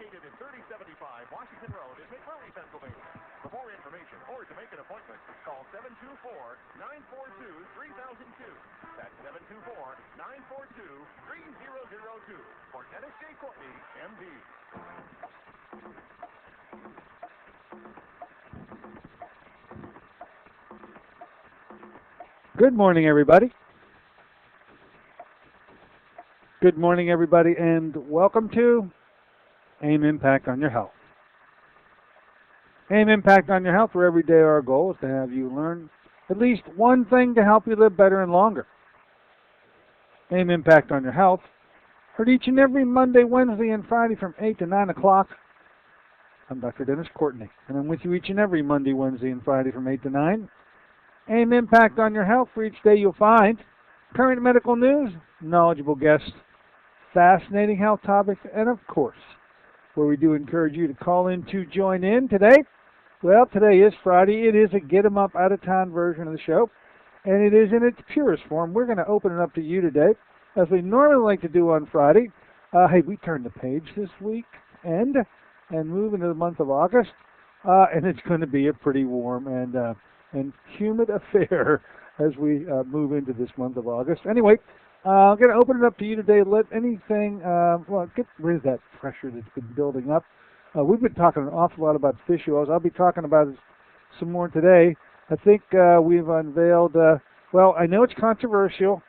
located at 3075 Washington Road in McMurray, Pennsylvania. For more information or to make an appointment, call 724-942-3002. That's 724-942-3002 for Dennis J. Courtney, M.D. Good morning, everybody. Good morning, everybody, and welcome to AIM Impact on Your Health. AIM Impact on Your Health, where every day our goal is to have you learn at least one thing to help you live better and longer. AIM Impact on Your Health, heard each and every Monday, Wednesday, and Friday from 8 to 9 o'clock. I'm Dr. Dennis Courtney, and I'm with you each and every Monday, Wednesday, and Friday from 8 to 9. AIM Impact on Your Health, for each day you'll find current medical news, knowledgeable guests, fascinating health topics, and of course, where we do encourage you to call in to join in today. Well, today is Friday. It is a get 'em up out of town version of the show, and it is in its purest form. We're going to open it up to you today, as we normally like to do on Friday. Hey, we turned the page this week and move into the month of August, and it's going to be a pretty warm and humid affair as we move into this month of August. Anyway, I'm going to open it up to you today. Let anything, get rid of that pressure that's been building up. We've been talking an awful lot about fish oils. I'll be talking about it some more today. I think we've unveiled, I know it's controversial,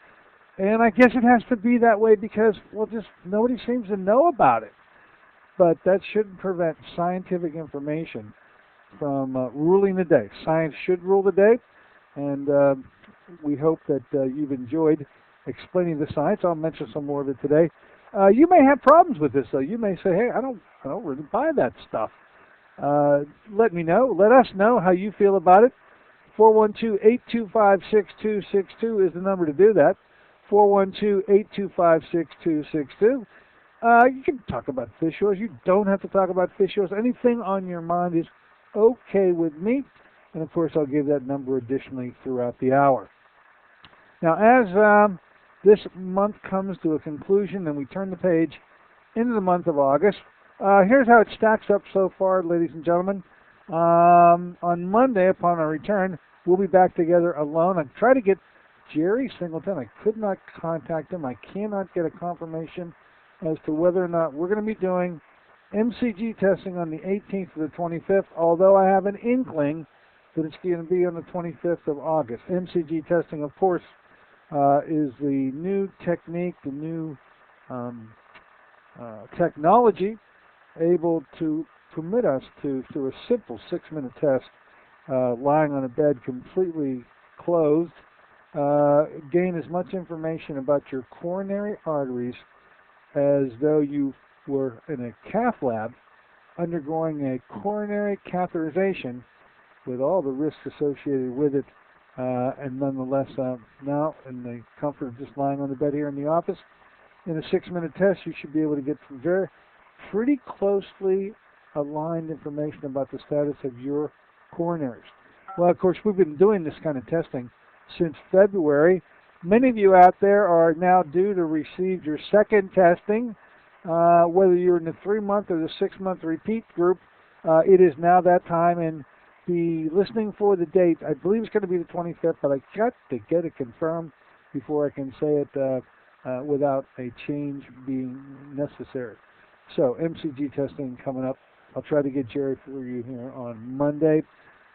and I guess it has to be that way because, just nobody seems to know about it. But that shouldn't prevent scientific information from ruling the day. Science should rule the day, and we hope that you've enjoyed explaining the science. I'll mention some more of it today. You may have problems with this, though. You may say, hey, I don't really buy that stuff. Let me know. Let us know how you feel about it. 412-825-6262 is the number to do that. 412-825-6262. You can talk about fish oils. You don't have to talk about fish oils. Anything on your mind is okay with me. And, of course, I'll give that number additionally throughout the hour. Now, as this month comes to a conclusion and we turn the page into the month of August, here's how it stacks up so far, ladies and gentlemen. On Monday, upon our return, we'll be back together alone. I tried to get Jerry Singleton. I could not contact him. I cannot get a confirmation as to whether or not we're going to be doing MCG testing on the 18th to the 25th, although I have an inkling that it's going to be on the 25th of August. MCG testing, of course, is the new technique, the new technology able to permit us to, through a simple 6-minute test, lying on a bed completely closed, gain as much information about your coronary arteries as though you were in a cath lab undergoing a coronary catheterization with all the risks associated with it, and nonetheless, now in the comfort of just lying on the bed here in the office, in a 6-minute test, you should be able to get pretty closely aligned information about the status of your coronaries. Well, of course, we've been doing this kind of testing since February. Many of you out there are now due to receive your second testing. Whether you're in the 3-month or the 6-month repeat group, it is now that time, and be listening for the date. I believe it's going to be the 25th, but I got to get it confirmed before I can say it without a change being necessary. So MCG testing coming up. I'll try to get Jerry for you here on Monday.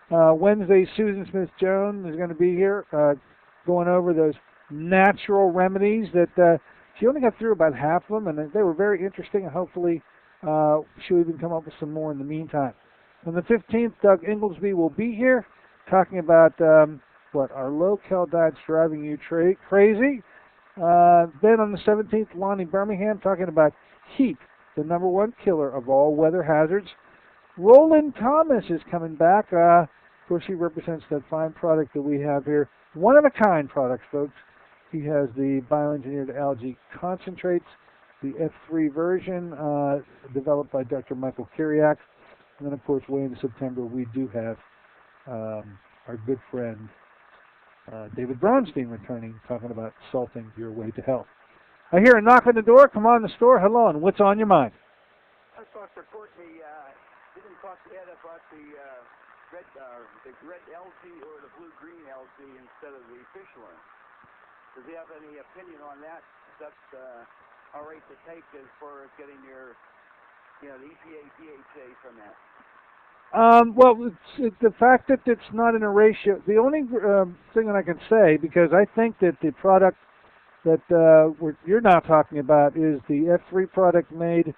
Wednesday, Susan Smith-Jones is going to be here going over those natural remedies that she only got through about half of them, and they were very interesting, and hopefully she'll even come up with some more in the meantime. On the 15th, Doug Inglesby will be here talking about our low-cal diet's driving you crazy. Then on the 17th, Lonnie Birmingham talking about heat, the #1 killer of all weather hazards. Roland Thomas is coming back. Of course, he represents that fine product that we have here. One-of-a-kind products, folks. He has the bioengineered algae concentrates, the F3 version, developed by Dr. Michael Kiriak. And then, of course, way into September, we do have our good friend David Braunstein returning, talking about salting your way to health. I hear a knock on the door. Come on the store. Hello, and what's on your mind? Let's talk to Courtney. Didn't talk yet about the red LC or the blue-green LC instead of the fish oil. Does he have any opinion on that? That's all right to take as far as getting your, the EPA, DHA from that. Well, the fact that it's not in a ratio, the only thing that I can say, because I think that the product that you're now talking about is the F3 product made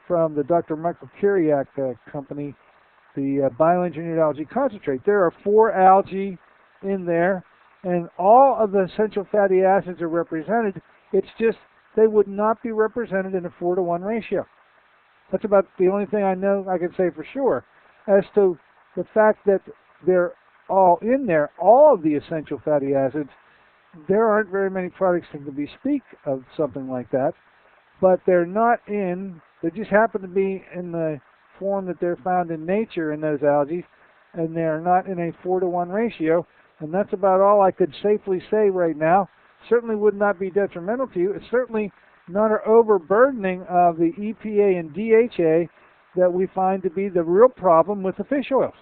from the Dr. Michael Kiriak company, the bioengineered algae concentrate. There are 4 algae in there, and all of the essential fatty acids are represented. It's just they would not be represented in a 4-to-1 ratio. That's about the only thing I know I can say for sure. As to the fact that they're all in there, all of the essential fatty acids, there aren't very many products that can speak of something like that, but they're not in, they just happen to be in the form that they're found in nature in those algae, and they're not in a 4-to-1 ratio, and that's about all I could safely say right now. Certainly would not be detrimental to you. It's certainly not an overburdening of the EPA and DHA that we find to be the real problem with the fish oils.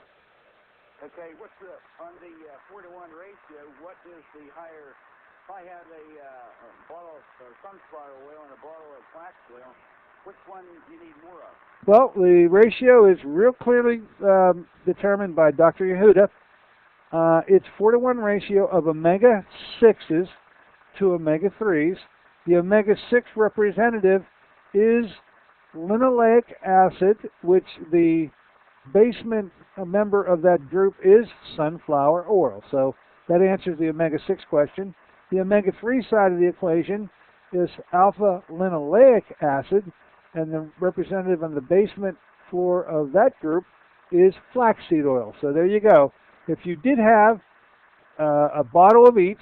Okay, what's on the 4-to-1 ratio, what is the higher, if I have a bottle of sunflower oil and a bottle of flax oil, which one do you need more of? Well, the ratio is real clearly determined by Dr. Yehuda. It's 4-to-1 ratio of omega-6s to omega-3s. The omega-6 representative is linoleic acid, which the basement member of that group is sunflower oil. So that answers the omega-6 question. The omega-3 side of the equation is alpha-linoleic acid, and the representative on the basement floor of that group is flaxseed oil. So there you go. If you did have a bottle of each,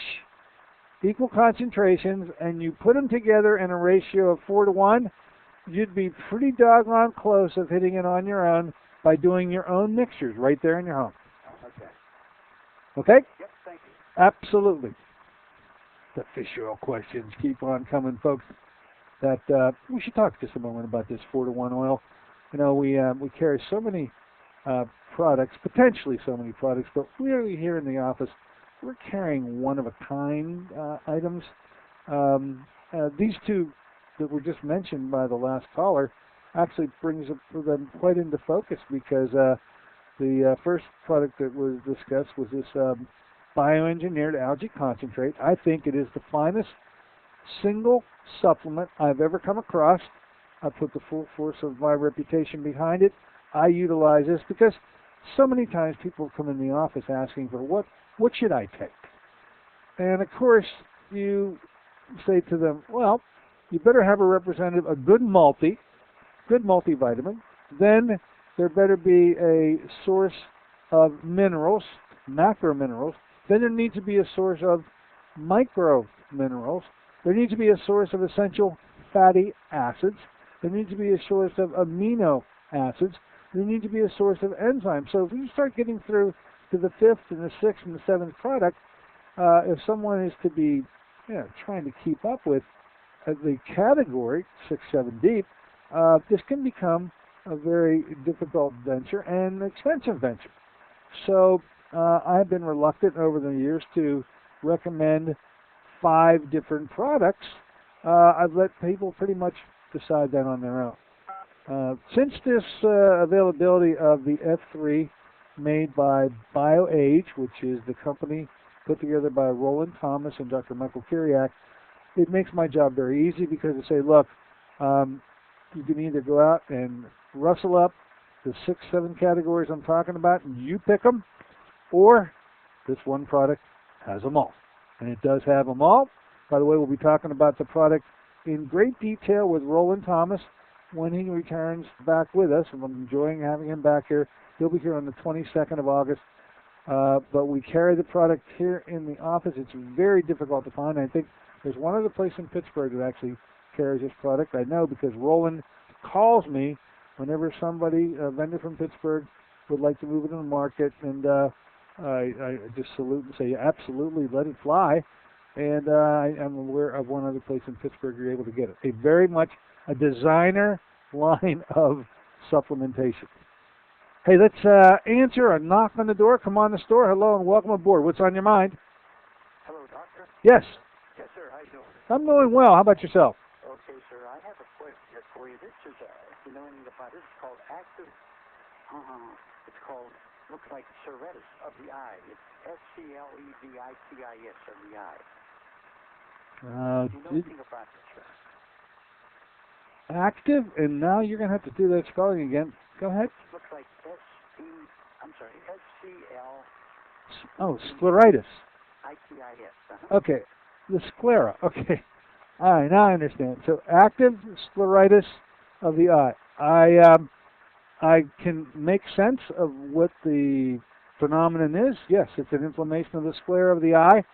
equal concentrations, and you put them together in a ratio of 4-to-1, you'd be pretty doggone close of hitting it on your own by doing your own mixtures right there in your home. Okay. Okay? Yep, thank you. Absolutely. The fish oil questions keep on coming, folks. That we should talk just a moment about this 4-to-1 oil. We carry so many products, potentially so many products, but really here in the office, we're carrying one-of-a-kind items. These two that were just mentioned by the last caller actually brings them quite into focus, because the first product that was discussed was this bioengineered algae concentrate. I think it is the finest single supplement I've ever come across. I put the full force of my reputation behind it. I utilize this because so many times people come in the office asking for what should I take? And of course you say to them, well, you better have a representative, a good multivitamin. Then there better be a source of minerals, macro minerals. Then there needs to be a source of micro minerals. There needs to be a source of essential fatty acids. There needs to be a source of amino acids. There needs to be a source of enzymes. So if you start getting through to the 5th and the 6th and the 7th product, if someone is to be trying to keep up with the category 6, 7 deep, this can become a very difficult venture and expensive venture. So I've been reluctant over the years to recommend 5 different products. I've let people pretty much decide that on their own. Since this availability of the F3 made by BioAge, which is the company put together by Roland Thomas and Dr. Michael Kiriak, it makes my job very easy, because they say, look, you can either go out and rustle up the 6, 7 categories I'm talking about, and you pick them, or this one product has them all. And it does have them all. By the way, we'll be talking about the product in great detail with Roland Thomas when he returns back with us, and I'm enjoying having him back here. He'll be here on the 22nd of August. But we carry the product here in the office. It's very difficult to find. I think there's one other place in Pittsburgh that actually carries this product. I know, because Roland calls me whenever somebody, a vendor from Pittsburgh, would like to move it in the market, and I just salute and say, absolutely, let it fly. And I'm aware of one other place in Pittsburgh you're able to get it. A very much a designer line of supplementation. Hey, let's answer a knock on the door. Come on the store. Hello and welcome aboard. What's on your mind? Hello, doctor. Yes. Yes, sir. How you doing? I'm doing well. How about yourself? Okay, sir. I have a question here for you. This is, if you know anything about this, it's called active. It's called, looks like Ceretis of the eye. It's SCLEVITIS of the eye. Do you know anything about this, sir? Active, and now you're going to have to do that spelling again. Go ahead. Looks like SCL. Oh, scleritis. ITIS. Okay, the sclera. Okay, all right, now I understand. So active scleritis of the eye. I can make sense of what the phenomenon is. Yes, it's an inflammation of the sclera of the eye.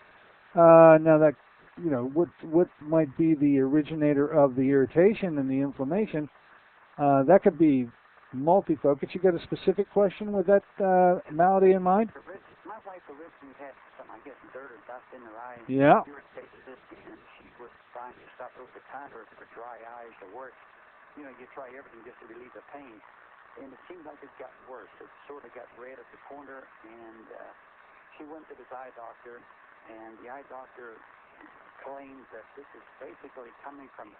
Now that what might be the originator of the irritation and the inflammation, that could be multifocus. You got a specific question with that malady in mind? My wife originally had some, I guess, dirt or dust in her eye. And Yeah. irritated this, and she was buying stuff over the counter for dry eyes or worse. You try everything just to relieve the pain. And it seemed like it got worse. It sort of got red at the corner, and she went to this eye doctor, and the eye doctor claims that this is basically coming from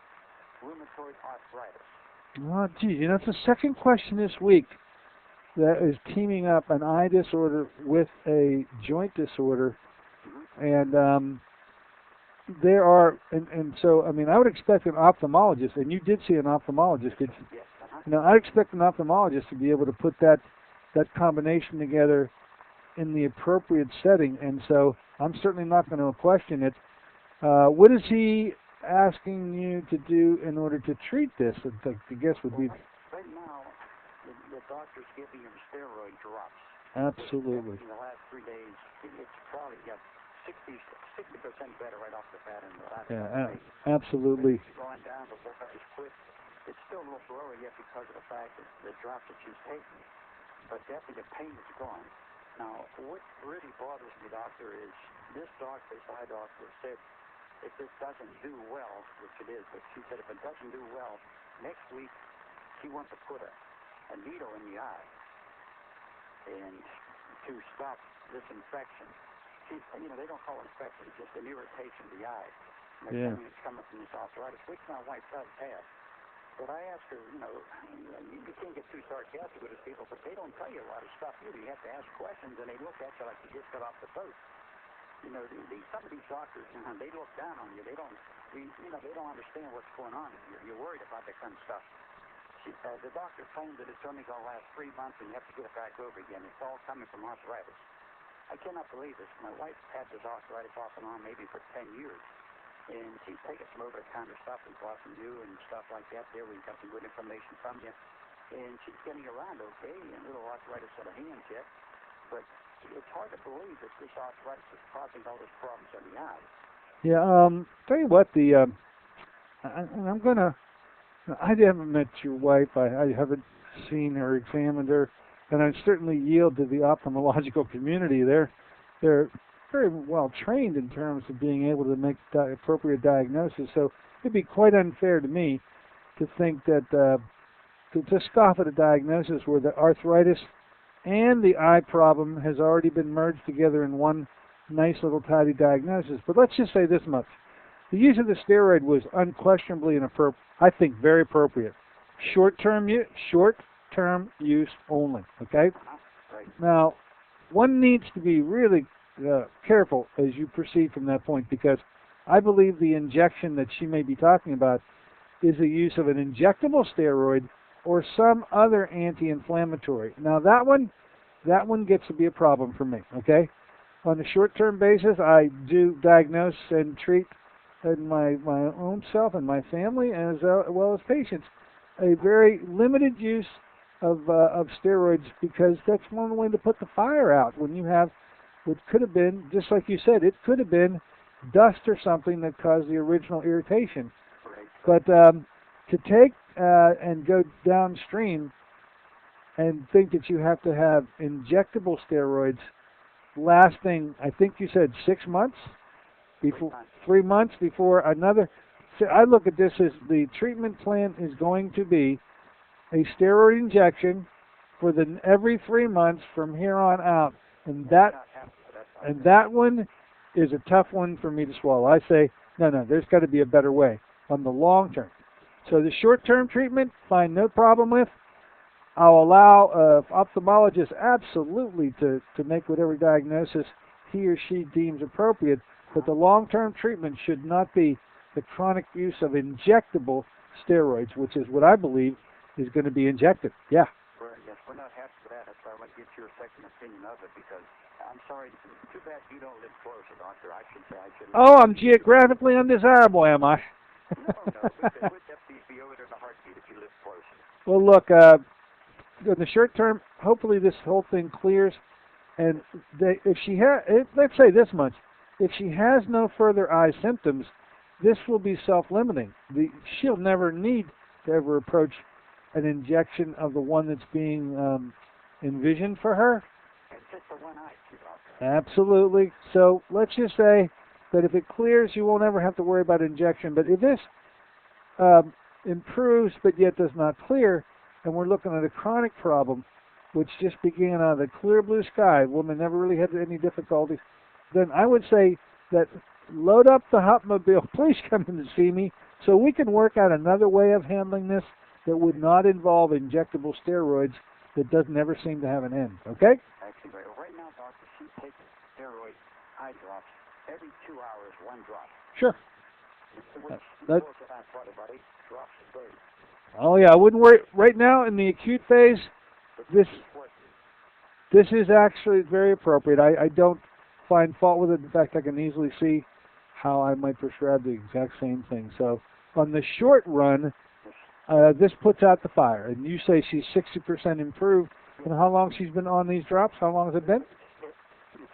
rheumatoid arthritis. Oh, gee, it's the second question this week that is teaming up an eye disorder with a joint disorder, and there are, and so, I mean, I would expect an ophthalmologist, and you did see an ophthalmologist, did you? Yes. I'd expect an ophthalmologist to be able to put that combination together in the appropriate setting, and so I'm certainly not going to question it. What is he asking you to do in order to treat this? I guess would be... Right now, the doctor's giving him steroid drops. Absolutely. In the last 3 days, it's probably got 60% better right off the bat in the last 3 days. Absolutely. It's going down before it's quit. It's still a little blurry yet because of the fact that the drops that she's taking, but definitely the pain is gone. Now, what really bothers me, doctor, is this eye doctor said if this doesn't do well, which it is, but she said if it doesn't do well, next week she wants to put a needle in the eye and to stop this infection. They don't call it infection, it's just an irritation of the eye. Yeah. It's coming from this arthritis, which my wife does have. But I asked her, you can't get too sarcastic with these people, but they don't tell you a lot of stuff either. You have to ask questions, and they look at you like you just got off the boat. Some of these doctors, they look down on you. They don't understand what's going on. You're worried about that kind of stuff. The doctor claims that it's only going to last 3 months, and you have to get it back over again. It's all coming from arthritis. I cannot believe this. My wife had this arthritis off and on maybe for 10 years. And she's taken some over-the-counter stuff and bought from you and stuff like that. There we got some good information from you. And she's getting around okay, and a little arthritis in her hands yet. But it's hard to believe that this arthritis is causing all these problems in the eye. Yeah, tell you what, I haven't met your wife. I haven't seen her, examined her, and I certainly yield to the ophthalmological community. They're very well trained in terms of being able to make appropriate diagnosis. So it'd be quite unfair to me to think that to scoff at a diagnosis where the arthritis and the eye problem has already been merged together in one nice little tidy diagnosis. But let's just say this much. The use of the steroid was unquestionably I think very appropriate. Short-term use only, okay? Right. Now, one needs to be really careful as you proceed from that point, because I believe the injection that she may be talking about is the use of an injectable steroid or some other anti-inflammatory. Now that one gets to be a problem for me, okay? On a short-term basis, I do diagnose and treat in my own self and my family, as well as patients, a very limited use of steroids, because that's one way to put the fire out when you have what could have been, just like you said, it could have been dust or something that caused the original irritation. But to take and go downstream and think that you have to have injectable steroids lasting, I think you said 6 months, before 3 months before another. So I look at this as the treatment plan is going to be a steroid injection for every 3 months from here on out, and that one is a tough one for me to swallow. I say, no, there's got to be a better way on the long term. So the short-term treatment, find no problem with. I'll allow ophthalmologist absolutely to make whatever diagnosis he or she deems appropriate, but the long-term treatment should not be the chronic use of injectable steroids, which is what I believe is going to be injected. Yeah. Yes, we're not happy with that. That's why I want to get your second opinion of it, because I'm sorry, too bad you don't live closer, Doctor. I should say I shouldn't. Oh, I'm geographically undesirable, am I? No, we'd definitely be over there in a heartbeat if you live closer. Well, look, in the short term, hopefully this whole thing clears, and let's say this much, if she has no further eye symptoms, this will be self-limiting. She'll never need to ever approach an injection of the one that's being envisioned for her. It's just the one eye, Doctor. Absolutely. So let's just say that if it clears, you won't ever have to worry about injection. But if this improves but yet does not clear, and we're looking at a chronic problem, which just began out of the clear blue sky, woman never really had any difficulties, then I would say that load up the Hotmobile. Please come in to see me so we can work out another way of handling this that would not involve injectable steroids that doesn't ever seem to have an end. Okay? Actually, right now, Doctor, she takes steroid eye drops every 2 hours, 1 drop. Sure. About 8 drops a day. Oh yeah, I wouldn't worry. Right now, in the acute phase, this is actually very appropriate. I don't find fault with it. In fact, I can easily see how I might prescribe the exact same thing. So, on the short run, this puts out the fire. And you say she's 60% improved. And how long she's been on these drops? How long has it been?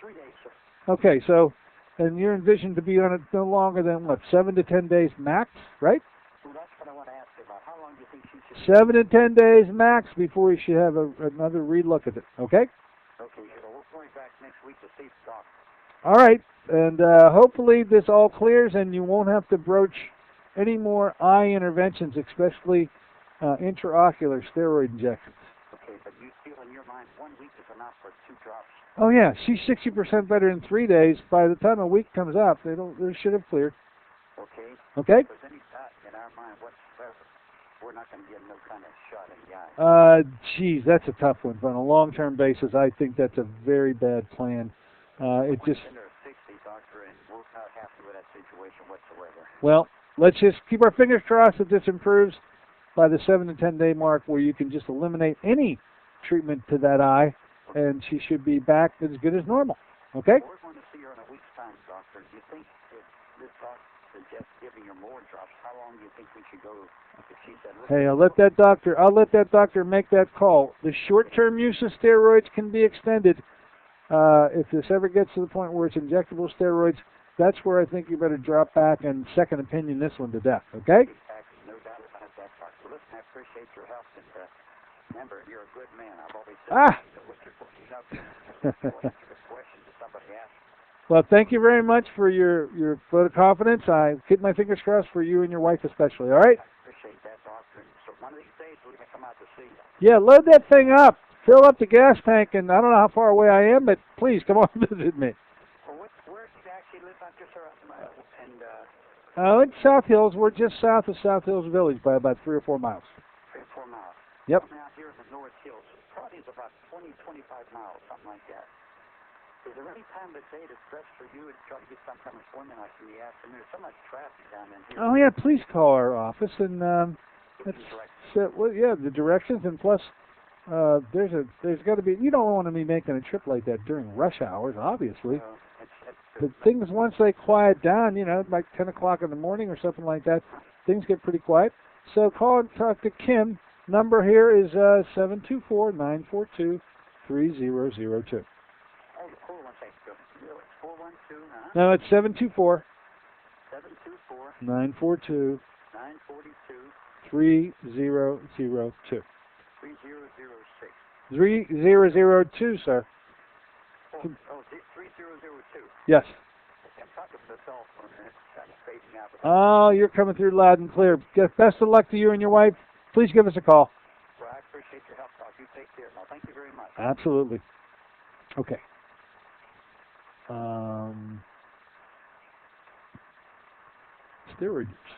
3 days, sir. Okay, so, and you're envisioned to be on it no longer than, what, 7 to 10 days max, right? Well, that's what I want to ask you about. How long do you think she should... 7 to 10 days max before you should have another relook at it, okay? Okay, so we're going back next week to see the doctor. All right, and hopefully this all clears and you won't have to broach any more eye interventions, especially intraocular steroid injections. Okay, but you feel in your mind 1 week is enough for 2 drops? Oh yeah, she's 60% better in 3 days. By the time a week comes up, they should have cleared. Okay. Okay? If there's any doubt in our mind whatsoever, we're not going to give no kind of shot in the eye. Geez, that's a tough one. But on a long-term basis, I think that's a very bad plan. It just... Under 60, Doctor, and we're not happy with that situation whatsoever. Well, let's just keep our fingers crossed that this improves by the 7 to 10 day mark, where you can just eliminate any treatment to that eye, and she should be back as good as normal. Okay? We're going to see her in a week's time, Doctor. Do you think if this doctor suggests giving her more drops, how long do you think we should go if she said... Hey, I'll let that doctor make that call. The short-term use of steroids can be extended. If this ever gets to the point where it's injectable steroids, that's where I think you better drop back and second opinion this one to death, okay? No doubt about that, Doctor. Listen, I appreciate your help, and remember, you're a good man. I've always said what you're putting up with questions that somebody asks. Well, thank you very much for your vote of confidence. I keep my fingers crossed for you and your wife especially, all right? I appreciate that, Doctor. So one of these days, we're going to come out to see you. Yeah, load that thing up. Fill up the gas tank, and I don't know how far away I am, but please come on visit me. Well, where do you actually live? I'm just it's South Hills. We're just south of South Hills Village by about 3 or 4 miles. 3 or 4 miles. Yep. I'm out here in the North Hills. Probably is about 20, 25 miles, something like that. Is there any time of the day that's best for you to try to get some kind of appointment like in the afternoon? There's so much traffic down in here. Oh, yeah, please call our office, and the directions, and plus, there's got to be, you don't want to be making a trip like that during rush hours, obviously. But things, once they quiet down, like 10 o'clock in the morning or something like that, things get pretty quiet. So call and talk to Kim. Number here is 724-942-3002. Hold on a second. 412, No, it's 724. 724. 942. 942. 3002. 3006. 3002, sir. Oh, 3002. Yes. I'm talking to the cell phone, and it's kind of fading out. Oh, you're coming through loud and clear. Best of luck to you and your wife. Please give us a call. Right. Absolutely. Okay. Steroid use.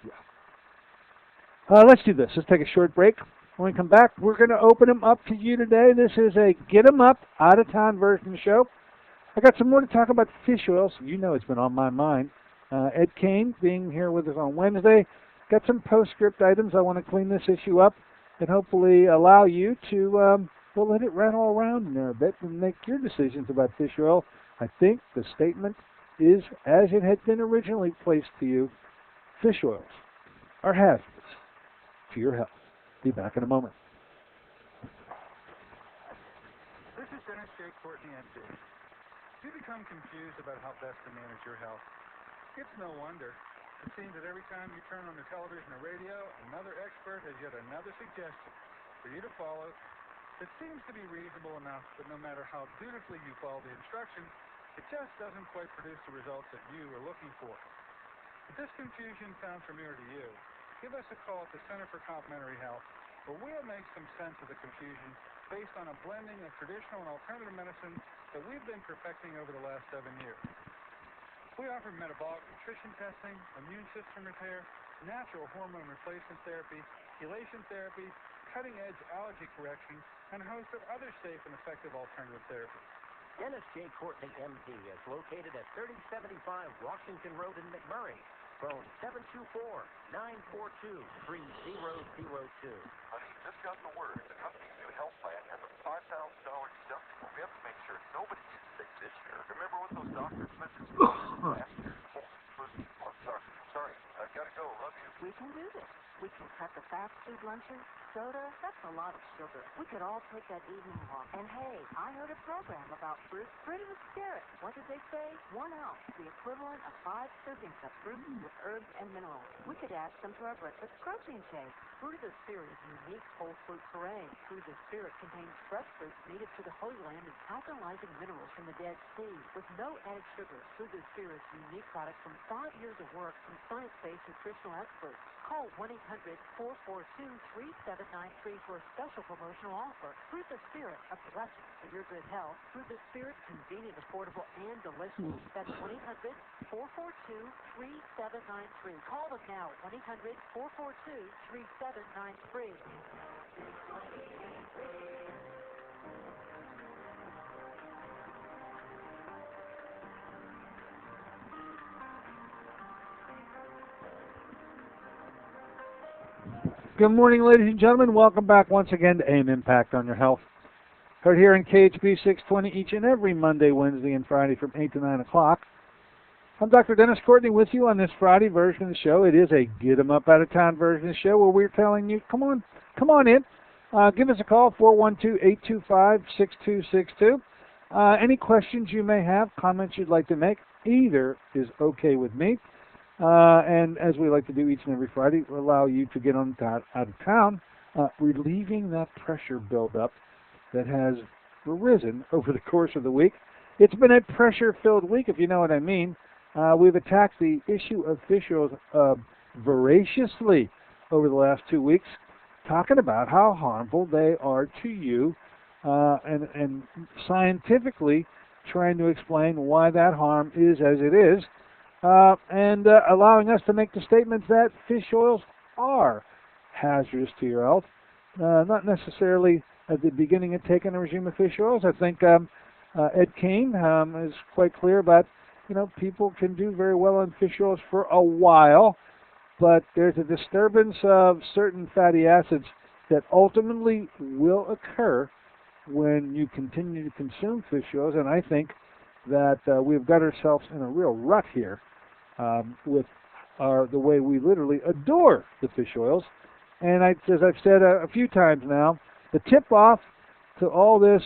Yeah. Let's do this. Let's take a short break. When we come back, we're going to open them up to you today. This is a Get 'em Up, out-of-town version of the show. I got some more to talk about fish oils. You know it's been on my mind. Ed Kane being here with us on Wednesday. Got some postscript items. I want to clean this issue up and hopefully allow you to let it run all around in there a bit and make your decisions about fish oil. I think the statement is as it had been originally placed to you. Fish oils are hazardous to your health. Be back in a moment. This is Dennis J. Courtney, MD. You become confused about how best to manage your health. It's no wonder. It seems that every time you turn on the television or radio, another expert has yet another suggestion for you to follow that seems to be reasonable enough, but no matter how dutifully you follow the instructions, it just doesn't quite produce the results that you are looking for. If this confusion sounds familiar to you, give us a call at the Center for Complementary Health, where we'll make some sense of the confusion based on a blending of traditional and alternative medicine that we've been perfecting over the last 7 years. We offer metabolic nutrition testing, immune system repair, natural hormone replacement therapy, chelation therapy, cutting-edge allergy correction, and a host of other safe and effective alternative therapies. Dennis J. Courtney, MD, is located at 3075 Washington Road in McMurray. Phone 724-942-3002. Honey, just got the word. The company's new health plan has a $5,000 deductible. We have to make sure nobody gets sick this year. Remember what those doctors mentioned last year? Oh, sorry. I gotta go. Love you. We can do this. We can cut the fast food lunches, soda, that's a lot of sugar. We could all take that evening walk. And hey, I heard a program about fruit of the spirit. What did they say? 1 ounce, the equivalent of 5 servings of fruit with herbs and minerals. We could add some to our breakfast protein shake. Fruit of the Spirit is a unique whole fruit puree. Fruit of the Spirit contains fresh fruits native to the Holy Land and alkalizing minerals from the Dead Sea. With no added sugar, Fruit of the Spirit is a unique product from 5 years of work from science-based nutritional experts. Call 1-800-442-3793 for a special promotional offer. Fruit of the Spirit, a blessing for your good health. Fruit of the Spirit, convenient, affordable, and delicious. That's 1-800-442-3793. Call them now, 1-800-442-3793. Good morning, ladies and gentlemen. Welcome back once again to AIM Impact on Your Health. Heard here in KHB 620 each and every Monday, Wednesday, and Friday from 8 to 9 o'clock. I'm Dr. Dennis Courtney with you on this Friday version of the show. It is a Get 'em Up Out of Town version of the show where we're telling you, come on in. Give us a call, 412-825-6262. Any questions you may have, comments you'd like to make, either is okay with me. And as we like to do each and every Friday, we'll allow you to get on out of town, relieving that pressure buildup that has arisen over the course of the week. It's been a pressure-filled week, if you know what I mean. We've attacked the issue of fish oils voraciously over the last 2 weeks, talking about how harmful they are to you, and scientifically trying to explain why that harm is as it is, and allowing us to make the statements that fish oils are hazardous to your health. Not necessarily at the beginning of taking a regime of fish oils. I think Ed Kane is quite clear about, people can do very well on fish oils for a while, but there's a disturbance of certain fatty acids that ultimately will occur when you continue to consume fish oils, and I think that we've got ourselves in a real rut here with the way we literally adore the fish oils. And as I've said a few times now, the tip-off to all this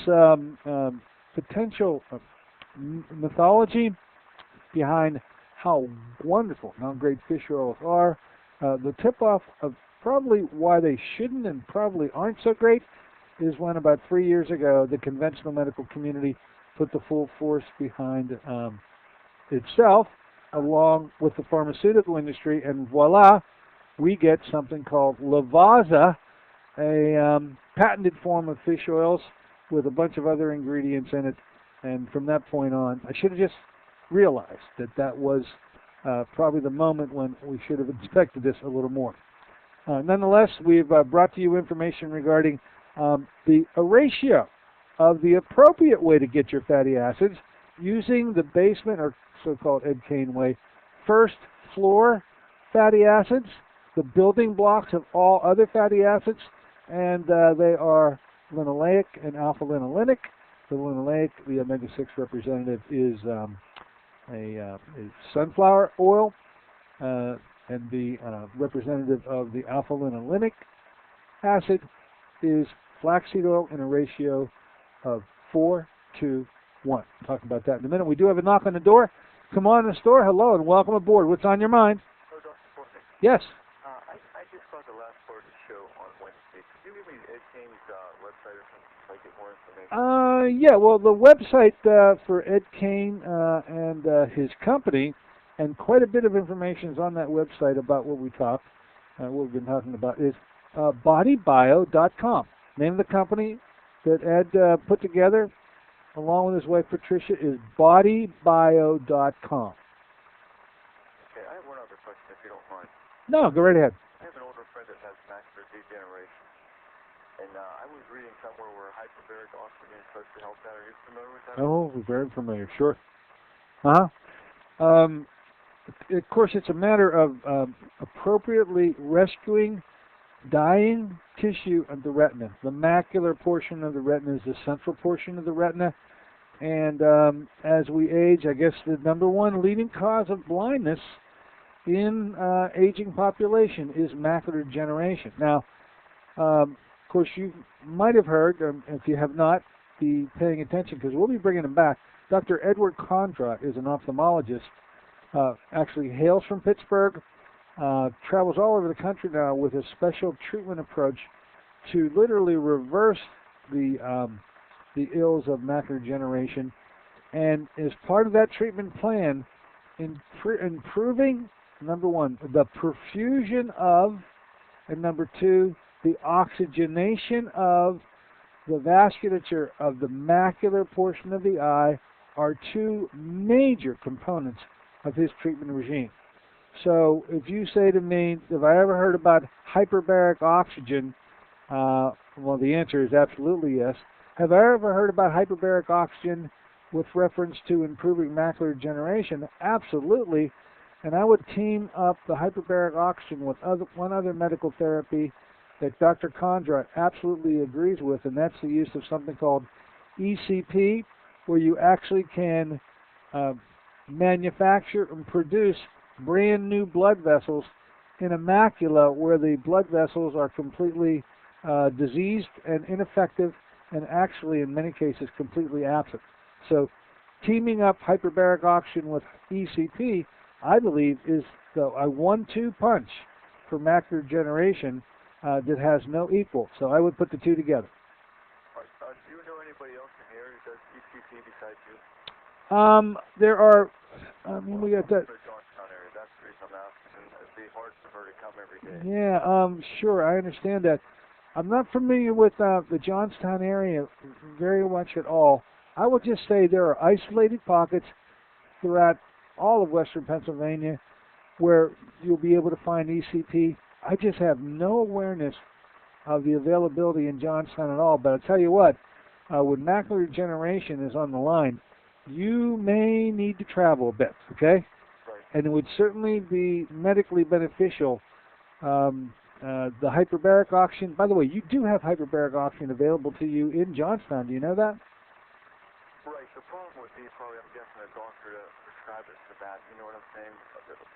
potential mythology behind how wonderful and how great fish oils are, the tip-off of probably why they shouldn't and probably aren't so great is when about 3 years ago the conventional medical community put the full force behind itself along with the pharmaceutical industry, and voila, we get something called Lavazza a patented form of fish oils with a bunch of other ingredients in it. And from that point on, I should have just realized that that was probably the moment when we should have inspected this a little more. Nonetheless, we've brought to you information regarding the ratio of the appropriate way to get your fatty acids using the basement, or so-called Ed Kane way, first floor fatty acids, the building blocks of all other fatty acids, and they are linoleic and alpha-linolenic. The linoleic, the omega-6 representative, is sunflower oil, and the representative of the alpha-linolenic acid is flaxseed oil in a ratio of 4 to 1. We'll talk about that in a minute. We do have a knock on the door. Come on in the store. Hello and welcome aboard. What's on your mind? Hello, Dr. Courtney. Yes. I just saw the last part of the show on Wednesday. Could you give me Ed Kane's website or something so I get more information? Yeah, well, the website for Ed Kane and his company, and quite a bit of information is on that website about what we talked, what we've been talking about, is bodybio.com. Name of the company that Ed put together, along with his wife Patricia, is bodybio.com. Okay, I have one other question, if you don't mind. No, go right ahead. I have an older friend that has macular degeneration, and I was reading somewhere where hyperbaric oxygen is supposed to help that. Are you familiar with that? Oh, we're very familiar, sure. Of course, it's a matter of appropriately rescuing dying tissue of the retina. The macular portion of the retina is the central portion of the retina, and as we age, I guess the number one leading cause of blindness in aging population is macular degeneration. Now, of course, you might have heard, if you have not, be paying attention, because we'll be bringing him back. Dr. Edward Condra is an ophthalmologist, actually hails from Pittsburgh, travels all over the country now with a special treatment approach to literally reverse the ills of macular degeneration, and as part of that treatment plan, improving, number one, the perfusion of, and number two, the oxygenation of the vasculature of the macular portion of the eye are two major components of his treatment regime. So if you say to me, have I ever heard about hyperbaric oxygen? Well, the answer is absolutely yes. Have I ever heard about hyperbaric oxygen with reference to improving macular degeneration? Absolutely. And I would team up the hyperbaric oxygen with one other medical therapy that Dr. Condra absolutely agrees with, and that's the use of something called ECP, where you actually can manufacture and produce brand new blood vessels in a macula where the blood vessels are completely diseased and ineffective, and actually in many cases completely absent. So teaming up hyperbaric oxygen with ECP, I believe, is a 1-2 punch for macular degeneration that has no equal. So I would put the two together. Do you know anybody else in the area who does ECP besides you? There are, we got that. The Johnstown area, that's the reason I'm asking. It'd be hard for her to come every day. Yeah, sure, I understand that. I'm not familiar with the Johnstown area very much at all. I would just say there are isolated pockets throughout all of western Pennsylvania where you'll be able to find ECP. I just have no awareness of the availability in Johnstown at all. But I'll tell you what, when macular degeneration is on the line, you may need to travel a bit, okay? Right. And it would certainly be medically beneficial. The hyperbaric oxygen, by the way, you do have hyperbaric oxygen available to you in Johnstown. Do you know that? Right. The problem would be probably, I'm guessing, a doctor to prescribe it for that. You know what I'm saying?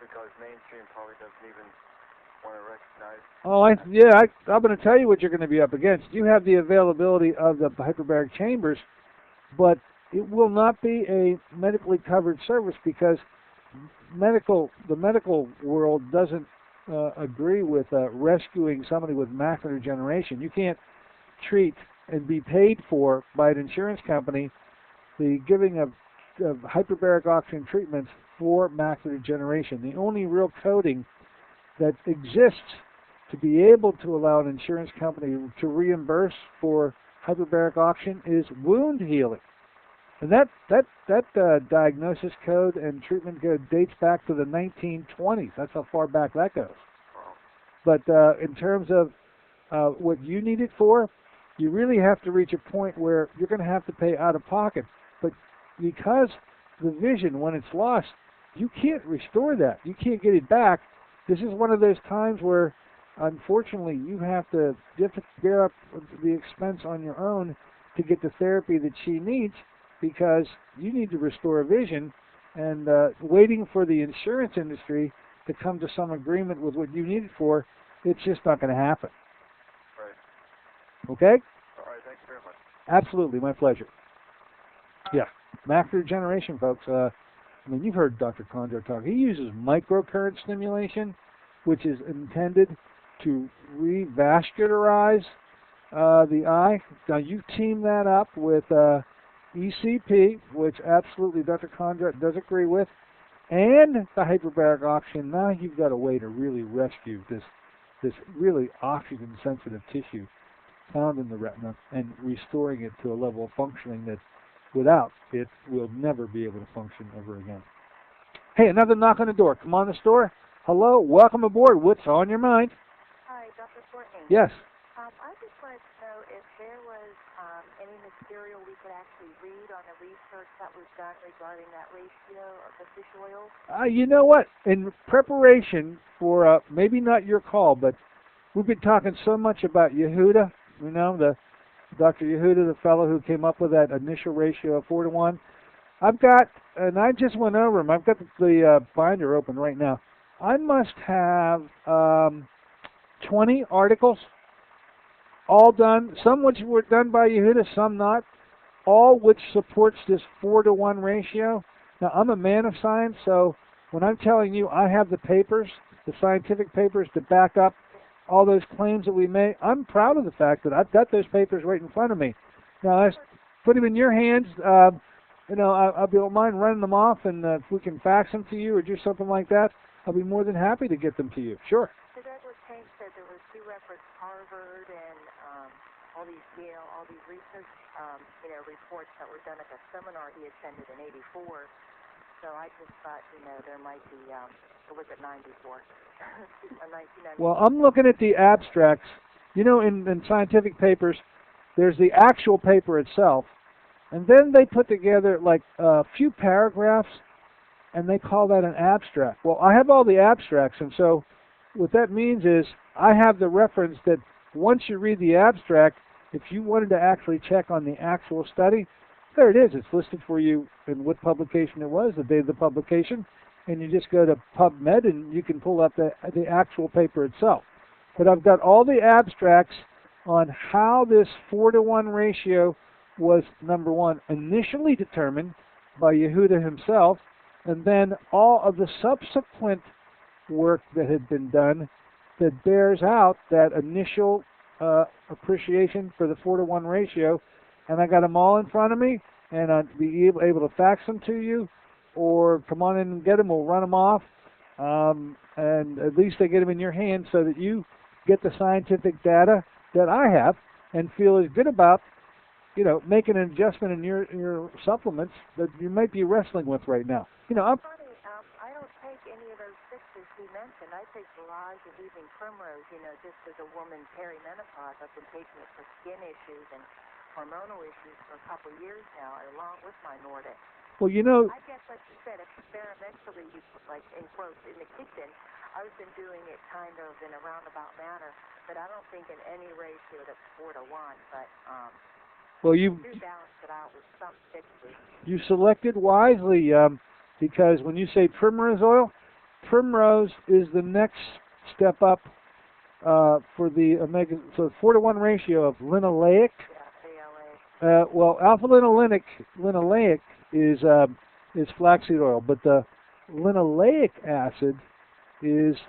Because mainstream probably doesn't even want to recognize. Oh, I'm going to tell you what you're going to be up against. You have the availability of the hyperbaric chambers, but it will not be a medically covered service because the medical world doesn't agree with rescuing somebody with macular degeneration. You can't treat and be paid for by an insurance company the giving of hyperbaric oxygen treatments for macular degeneration. The only real coding that exists to be able to allow an insurance company to reimburse for hyperbaric oxygen is wound healing. And that diagnosis code and treatment code dates back to the 1920s. That's how far back that goes. But in terms of what you need it for, you really have to reach a point where you're going to have to pay out of pocket. But because the vision, when it's lost, you can't restore that. You can't get it back. This is one of those times where, unfortunately, you have to bear up the expense on your own to get the therapy that she needs, because you need to restore vision, and waiting for the insurance industry to come to some agreement with what you need it for, it's just not going to happen. Right. Okay? All right, thanks very much. Absolutely, my pleasure. Yeah, macular degeneration, folks. I mean, you've heard Dr. Condor talk. He uses microcurrent stimulation, which is intended to revascularize the eye. Now, you team that up with ECP, which absolutely Dr. Condor does agree with, and the hyperbaric oxygen. Now you've got a way to really rescue this really oxygen-sensitive tissue found in the retina and restoring it to a level of functioning that without it will never be able to function ever again. Hey, another knock on the door. Come on the store. Hello, welcome aboard. What's on your mind? Hi, Dr. Courtney. Yes. I just wanted to know if there was any material we could actually read on the research that was done regarding that ratio of the fish oil. You know what? In preparation for maybe not your call, but we've been talking so much about Yehuda. You know, the Dr. Yehuda, the fellow who came up with that initial ratio of 4-to-1. I've got, and I just went over them. I've got the binder open right now. I must have 20 articles, all done, some which were done by Yehuda, some not, all which supports this 4-to-1 ratio. Now, I'm a man of science, so when I'm telling you I have the papers, the scientific papers to back up all those claims that we made, I'm proud of the fact that I've got those papers right in front of me. Now, I put them in your hands. You know, I'll be don't mind running them off, and if we can fax them to you or do something like that, I'll be more than happy to get them to you. Sure. Because Edward Payne said there was two referenced Harvard and all these Yale, all these research, reports that were done at the seminar he attended in '84. So I just thought, there might be, or was it '94? 1994. Well, I'm looking at the abstracts. You know, in scientific papers, there's the actual paper itself, and then they put together like a few paragraphs, and they call that an abstract. Well, I have all the abstracts, and so what that means is I have the reference that once you read the abstract, if you wanted to actually check on the actual study, there it is. It's listed for you in what publication it was, the date of the publication, and you just go to PubMed and you can pull up the actual paper itself. But I've got all the abstracts on how this 4-to-1 ratio was, number one, initially determined by Yehuda himself, and then all of the subsequent work that had been done that bears out that initial appreciation for the 4-to-1 ratio. And I got them all in front of me, and I'd be able to fax them to you, or come on in and get them. We'll run them off, and at least they get them in your hands so that you get the scientific data that I have and feel as good about, making an adjustment in your supplements that you might be wrestling with right now. I don't take any of those fixes he mentioned. I take Barrage and even Primrose, just as a woman perimenopause. I've been taking it for skin issues and hormonal issues for a couple of years now, along with my Nordic. Well, I guess, like you said, experimentally, like in quotes, in the kitchen, I've been doing it kind of in a roundabout manner, but I don't think in any ratio that's 4-to-1. But well, you do balance it out with some fixes. You selected wisely, because when you say primrose oil, primrose is the next step up for the omega. So 4-to-1 ratio of linoleic. Yeah, ALA. Linoleic is flaxseed oil, but the linoleic acid is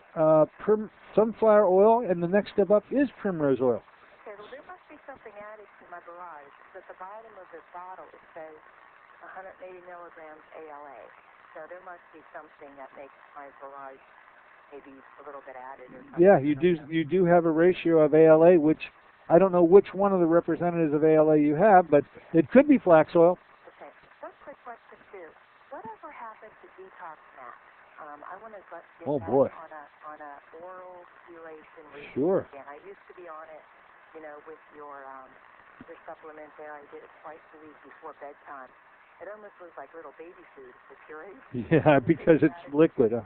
sunflower oil, and the next step up is primrose oil. Okay, well, there must be something added to my Barrage. At the bottom of this bottle, it says 180 milligrams ALA. So there must be something that makes my Barrage maybe a little bit added or something. Yeah, you do have a ratio of ALA, which I don't know which one of the representatives of ALA you have, but it could be flax oil. Okay. One quick question too. Whatever happened to detox max? I want to get Oh, that boy. on a oral chelation regime. Sure. Again, I used to be on it, with your supplement there. I did it twice a week before bedtime. It almost was like little baby food for purees. Yeah, because it's liquid, Do you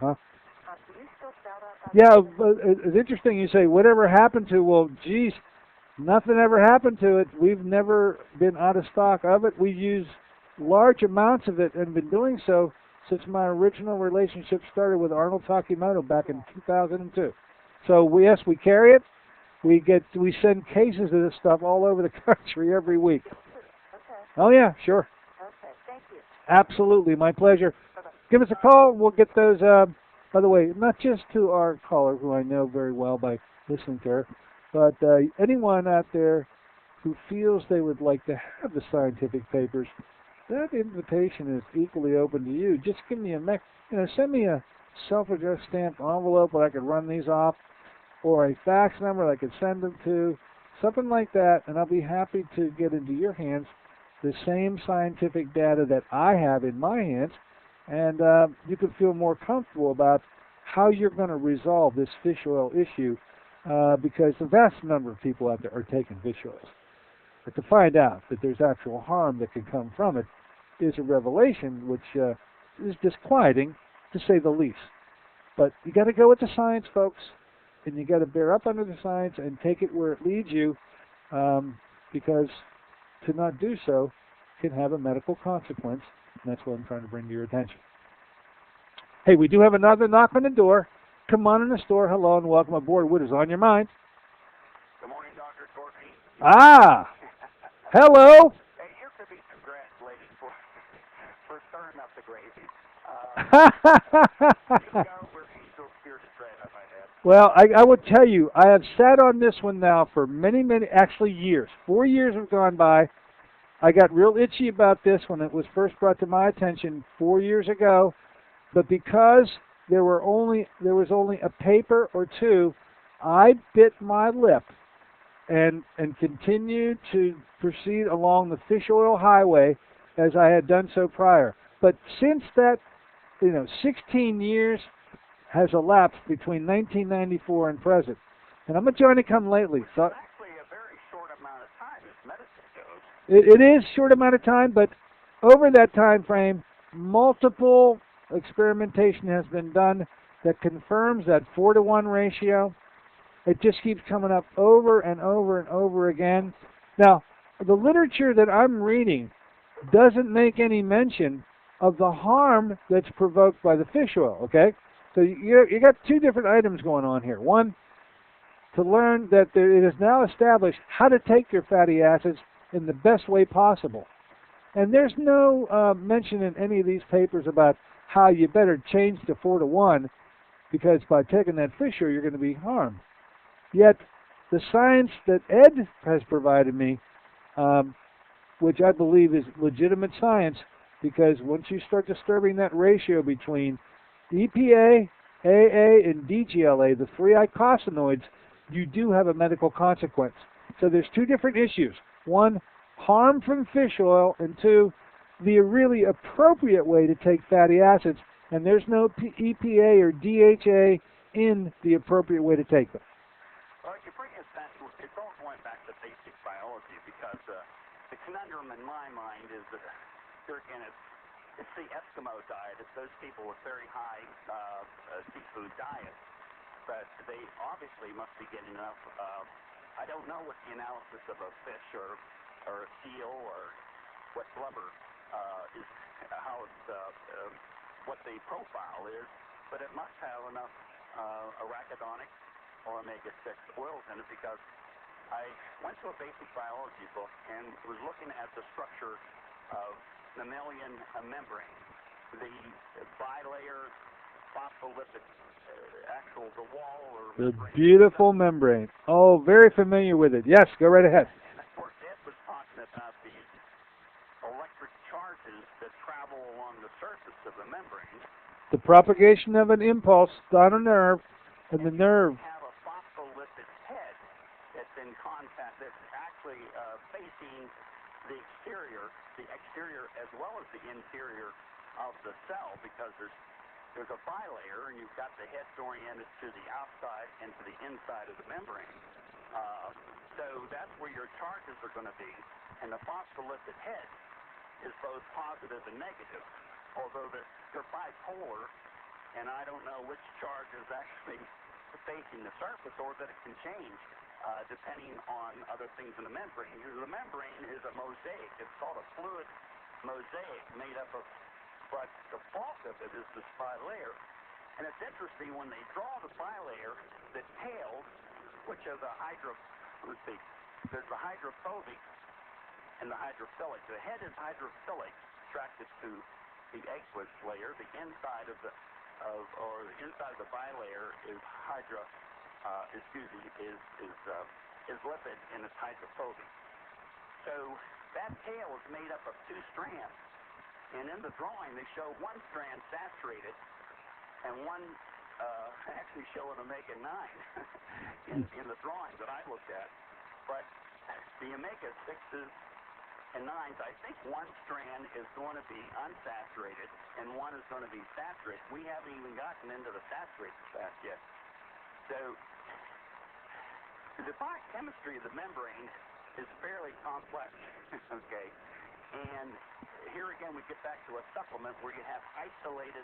still sell that? Yeah, but it's interesting you say whatever happened to. Well, geez, nothing ever happened to it. We've never been out of stock of it. We use large amounts of it and been doing so since my original relationship started with Arnold Takimoto back in 2002. So yes, we carry it. We send cases of this stuff all over the country every week. Okay. Oh yeah, sure. Okay. Thank you. Absolutely, my pleasure. Give us a call. We'll get those. By the way, not just to our caller, who I know very well by listening to her, but anyone out there who feels they would like to have the scientific papers, that invitation is equally open to you. Just give me send me a self-addressed stamped envelope where I could run these off, or a fax number that I could send them to, something like that, and I'll be happy to get into your hands the same scientific data that I have in my hands, and you can feel more comfortable about how you're going to resolve this fish oil issue, because the vast number of people out there are taking fish oils. But to find out that there's actual harm that can come from it is a revelation which is disquieting, to say the least. But you got to go with the science, folks, and you got to bear up under the science and take it where it leads you, because to not do so can have a medical consequence, and that's what I'm trying to bring to your attention. Hey, we do have another knock on the door. Come on in the store. Hello and welcome aboard. What is on your mind? Good morning, Dr. Courtney. Ah! Hello! Hey, here could be congratulations for stirring up the gravy. We're still here to trade, I might add. Well, I would tell you, I have sat on this one now for many, actually years. 4 years have gone by. I got real itchy about this when it was first brought to my attention 4 years ago, but because there was only a paper or two, I bit my lip and continued to proceed along the fish oil highway as I had done so prior. But since that, 16 years has elapsed between 1994 and present. And I'm a Johnny-come-lately. So It's actually a very short amount of time as medicine goes. it is short amount of time, but over that time frame, multiple experimentation has been done that confirms that 4-to-1 ratio. It just keeps coming up over and over and over again. Now, the literature that I'm reading doesn't make any mention of the harm that's provoked by the fish oil, okay? So you got two different items going on here. One, to learn that it is now established how to take your fatty acids in the best way possible. And there's no mention in any of these papers about how you better change to 4-to-1, because by taking that fish oil, you're going to be harmed. Yet, the science that Ed has provided me, which I believe is legitimate science, because once you start disturbing that ratio between EPA, AA, and DGLA, the three eicosanoids, you do have a medical consequence. So there's two different issues. One, harm from fish oil, and two, the really appropriate way to take fatty acids, and there's no EPA or DHA in the appropriate way to take them. Well, you bring us back to, it's all going back to basic biology, because the conundrum in my mind is that, here again, it's the Eskimo diet. It's those people with very high seafood diets, but they obviously must be getting enough. I don't know what the analysis of a fish or a seal or what blubber is, how it's, what the profile is, but it must have enough arachidonic or omega-6 oils in it, because I went to a basic biology book and was looking at the structure of mammalian membrane, the bilayer phospholipid, the wall or the beautiful membrane. Oh, very familiar with it. Yes, go right ahead. And of course, Ed was talking about these electric charges that travel along the surface of the membrane. The propagation of an impulse on a nerve and the nerve. Have a phospholipid head that's in contact, that's actually facing the exterior as well as the interior of the cell, because there's a bilayer, and you've got the heads oriented to the outside and to the inside of the membrane. So that's where your charges are going to be. And the phospholipid head is both positive and negative, although they're bipolar, and I don't know which charge is actually facing the surface, or that it can change depending on other things in the membrane. The membrane is a mosaic. It's called a fluid mosaic made up of, but the bulk of it is this bilayer. And it's interesting, when they draw the bilayer, the tails, which are there's the hydrophobic and the hydrophilic. The head is hydrophilic, attracted to the aqueous layer. The inside of the bilayer is lipid, and it's hydrophobic. So that tail is made up of two strands, and in the drawing they show one strand saturated and one actually show an omega-9 in the drawing that I looked at. But the omega-6s and 9s, I think one strand is going to be unsaturated and one is going to be saturated. We haven't even gotten into the saturated fat yet. So the biochemistry of the membrane is fairly complex, okay? And here again we get back to a supplement where you have isolated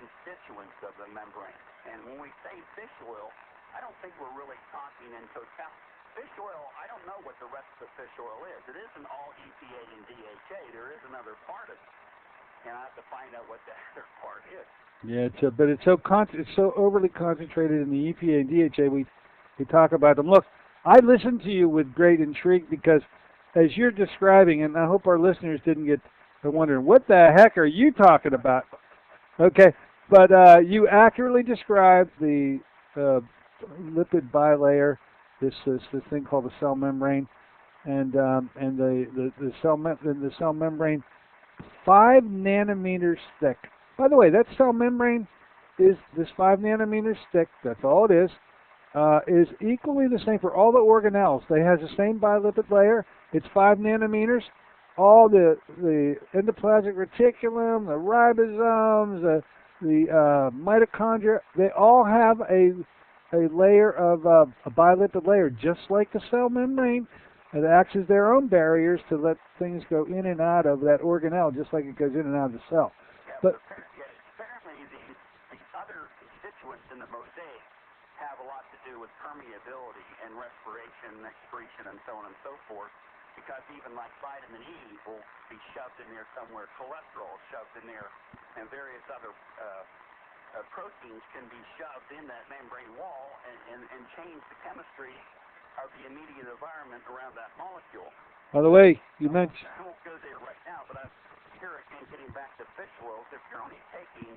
constituents of the membrane. And when we say fish oil, I don't think we're really talking in totality. Fish oil, I don't know what the rest of the fish oil is. It isn't all EPA and DHA. There is another part of it, and I have to find out what that other part is. Yeah, but it's so overly concentrated in the EPA and DHA. We talk about them. Look, I listened to you with great intrigue, because as you're describing, and I hope our listeners didn't get wondering, what the heck are you talking about? Okay, but you accurately described the lipid bilayer, this thing called the cell membrane, and the cell membrane, 5 nanometers thick. By the way, that cell membrane is this 5 nanometers thick. That's all it is equally the same for all the organelles. They has the same bilipid layer. It's 5 nanometers. All the endoplasmic reticulum, the ribosomes, the mitochondria, they all have a layer of a bilipid layer, just like the cell membrane. It acts as their own barriers to let things go in and out of that organelle, just like it goes in and out of the cell. But apparently the other constituents in the mosaic have a lot to do with permeability and respiration, excretion, and so on and so forth. Because even like vitamin E will be shoved in there somewhere, cholesterol is shoved in there, and various other proteins can be shoved in that membrane wall and change the chemistry of the immediate environment around that molecule. By the way, you mentioned... I won't go there right now, but here again, getting back to fish oils, if you're only taking,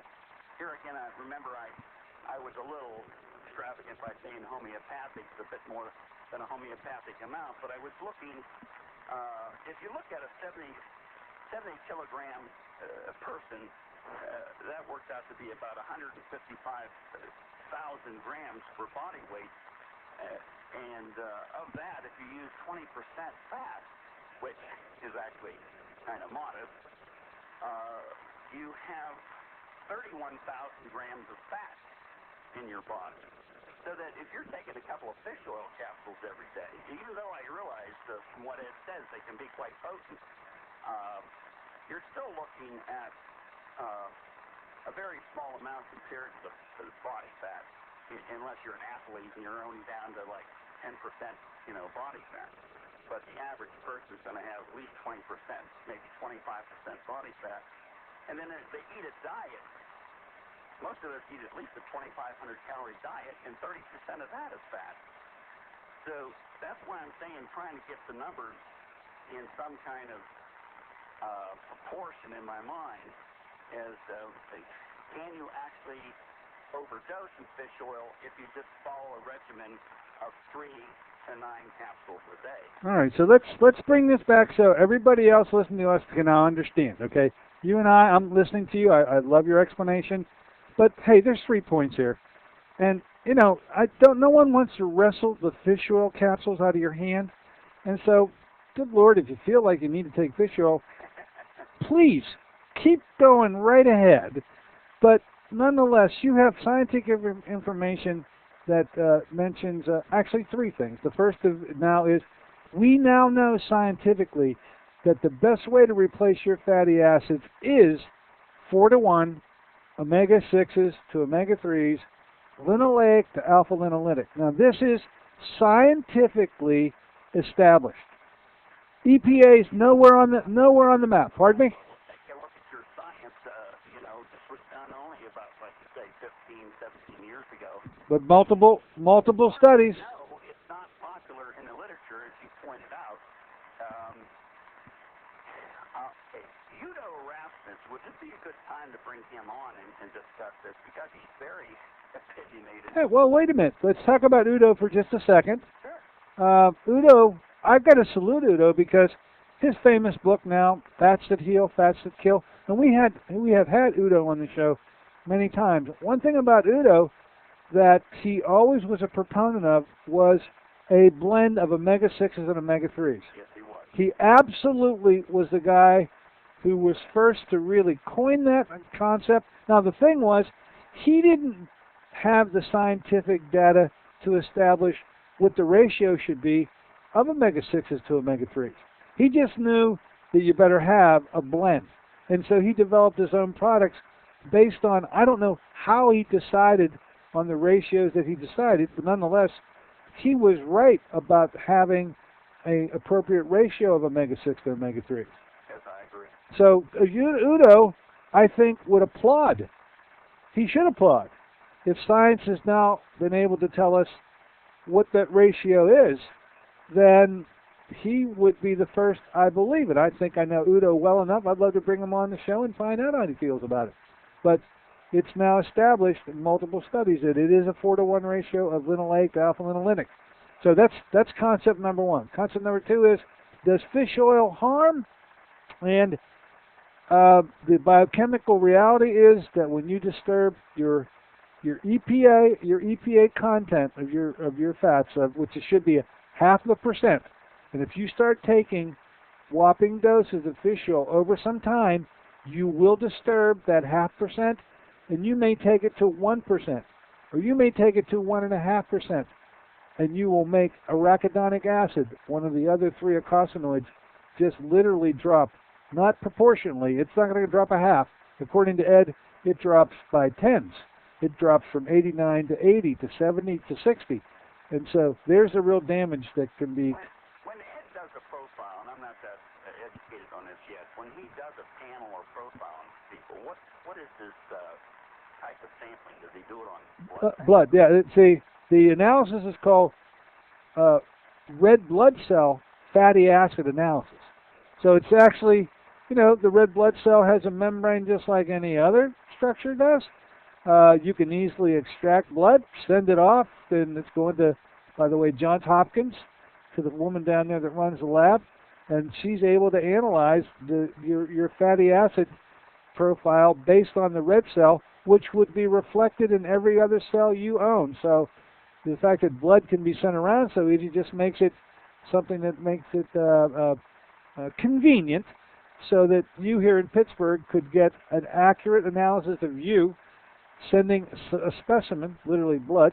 here again, I remember I was a little extravagant by saying homeopathic, it's a bit more than a homeopathic amount, but I was looking, if you look at a 70 kilogram person, that works out to be about 155,000 grams per body weight. And of that, if you use 20% fat, which is actually kind of modest, you have 31,000 grams of fat in your body. So that if you're taking a couple of fish oil capsules every day, even though I realize from what it says they can be quite potent, you're still looking at a very small amount compared to the body fat, unless you're an athlete and you're only down to like 10%, body fat. But the average person is going to have at least 20%, maybe 25% body fat. And then if they eat a diet, most of us eat at least a 2,500 calorie diet, and 30% of that is fat. So that's why I'm saying trying to get the numbers in some kind of proportion in my mind as can you actually overdose in fish oil if you just follow a regimen of 3 to 9 capsules a day. All right, so let's bring this back so everybody else listening to us can now understand, okay? You and I'm listening to you. I love your explanation. But, hey, there's 3 points here. And you know, no one wants to wrestle the fish oil capsules out of your hand. And so, good Lord, if you feel like you need to take fish oil, please keep going right ahead. But nonetheless, you have scientific information that mentions actually three things. The first of now is we now know scientifically that the best way to replace your fatty acids is 4-to-1 omega-6s to omega-3s, linoleic to alpha-linoleic. Now this is scientifically established. EPA's nowhere on the map. Pardon me? Take a look at your science. This was done only about, like you say, 15, 17 years ago. But multiple studies. No, it's not popular in the literature, as you pointed out. Udo Rasmus, would this be a good time to bring him on and discuss this? Because he's very opinionated. Hey, well, wait a minute. Let's talk about Udo for just a second. Sure. Udo, I've got to salute Udo because his famous book now, Fats That Heal, Fats That Kill, and we have had Udo on the show many times. One thing about Udo that he always was a proponent of was a blend of omega-6s and omega-3s. Yes, he was. He absolutely was the guy who was first to really coin that concept. Now, the thing was, he didn't have the scientific data to establish what the ratio should be of omega-6s to omega-3s. He just knew that you better have a blend. And so he developed his own products based on, I don't know how he decided on the ratios that he decided, but nonetheless, he was right about having an appropriate ratio of omega-6 to omega-3s. Yes, I agree. So Udo, I think, would applaud. He should applaud. If science has now been able to tell us what that ratio is, then he would be the first, I believe it. I think I know Udo well enough. I'd love to bring him on the show and find out how he feels about it. But it's now established in multiple studies that it is a 4-to-1 ratio of linoleic to alpha-linoleic. So that's concept number one. Concept number two is, does fish oil harm? And the biochemical reality is that when you disturb your EPA content of your fats, of which it should be 0.5%, and if you start taking whopping doses of fish oil over some time, you will disturb that 0.5%, and you may take it to 1%, or you may take it to 1.5%, and you will make arachidonic acid, one of the other three eicosanoids, just literally drop. Not proportionally. It's not going to drop a half. According to Ed, it drops by tens. It drops from 89 to 80 to 70 to 60. And so there's the real damage that can be. When Ed does a profile, and I'm not that educated on this yet, when he does a panel or profile on people, what is his type of sampling? Does he do it on blood? Blood, yeah. See, the analysis is called red blood cell fatty acid analysis. So it's actually, the red blood cell has a membrane just like any other structure does. You can easily extract blood, send it off, and it's going to, by the way, Johns Hopkins, to the woman down there that runs the lab, and she's able to analyze your fatty acid profile based on the red cell, which would be reflected in every other cell you own. So the fact that blood can be sent around so easy just makes it something that makes it convenient, so that you here in Pittsburgh could get an accurate analysis of you sending a specimen, literally blood,